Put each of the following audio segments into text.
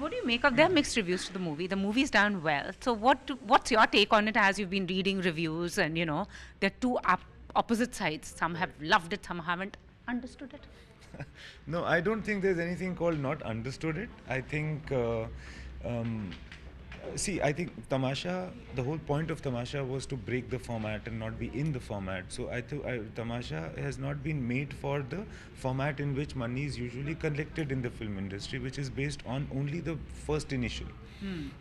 What do you make of? There are mixed reviews to the movie. The movie's done well. So what's your take on it as you've been reading reviews and there are two opposite sides. Some have loved it, some haven't understood it. No, I don't think there's anything called not understood it. I think, um, see, I think Tamasha, the whole point of Tamasha was to break the format and not be in the format. So I think Tamasha has not been made for the format in which money is usually collected in the film industry, which is based on only the first initial.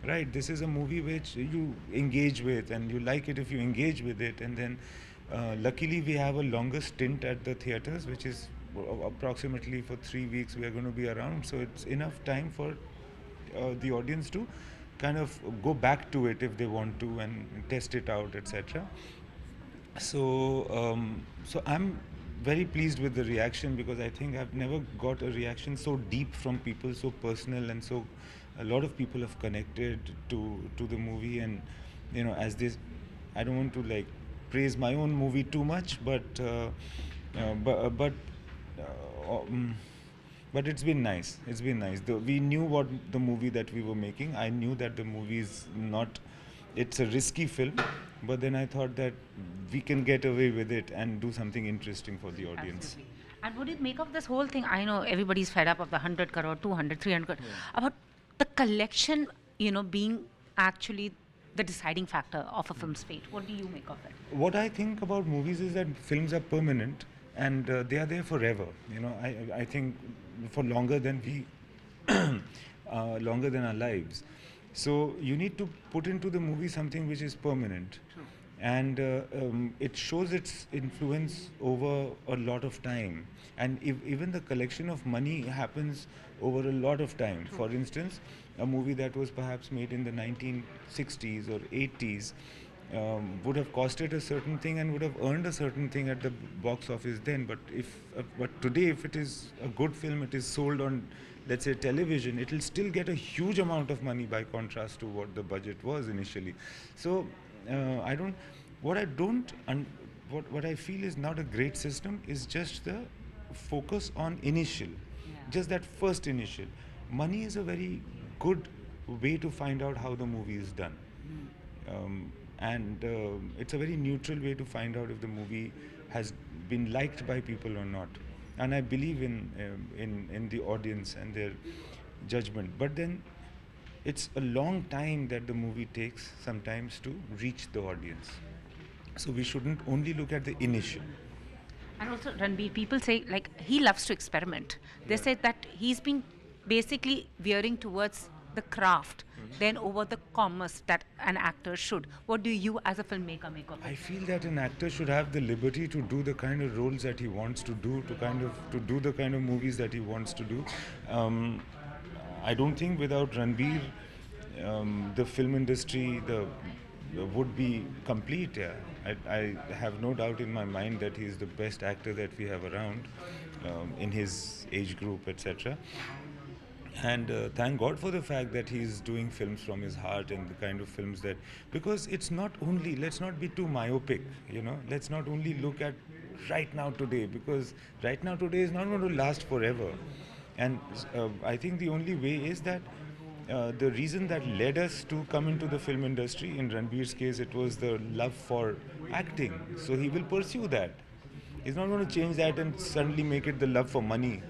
Right? This is a movie which you engage with and you like it if you engage with it, and then luckily we have a longer stint at the theatres, which is approximately for 3 weeks we are going to be around, so it's enough time for the audience to kind of go back to it if they want to and test it out, etc. So I'm very pleased with the reaction, because I think I've never got a reaction so deep from people, so personal, and so a lot of people have connected to the movie. And as this, I don't want to like praise my own movie too much, but but it's been nice. It's been nice. We knew what the movie that we were making. I knew that the movie is not. It's a risky film, but then I thought that we can get away with it and do something interesting for the audience. Absolutely. And what do you make of this whole thing? I know everybody's fed up of the 100 crore, 200, 300 crore. About the collection, being actually the deciding factor of a film's fate. What do you make of it? What I think about movies is that films are permanent, and they are there forever. I think for longer than we, longer than our lives. So you need to put into the movie something which is permanent. True. And it shows its influence over a lot of time. And even the collection of money happens over a lot of time. True. For instance, a movie that was perhaps made in the 1960s or 80s would have costed a certain thing and would have earned a certain thing at the box office then. But today, if it is a good film, it is sold on, let's say, television, it will still get a huge amount of money by contrast to what the budget was initially. So what I feel is not a great system is just the focus on initial, just that first initial. Money is a very good way to find out how the movie is done. And it's a very neutral way to find out if the movie has been liked by people or not. And I believe in the audience and their judgment. But then it's a long time that the movie takes sometimes to reach the audience. So we shouldn't only look at the initial. And also, Ranbir, people say he loves to experiment. They say that he's been basically veering towards the craft, then over the commerce that an actor should. What do you, as a filmmaker, make of it? I feel that an actor should have the liberty to do the kind of roles that he wants to do, to do the kind of movies that he wants to do. I don't think without Ranbir, the film industry would be complete. Yeah. I have no doubt in my mind that he's the best actor that we have around in his age group, etc. And thank God for the fact that he's doing films from his heart, and the kind of films that, because it's not only, let's not be too myopic, let's not only look at right now today, because right now today is not going to last forever. And I think the only way is that the reason that led us to come into the film industry, in Ranbir's case it was the love for acting, so he will pursue that. He's not going to change that and suddenly make it the love for money.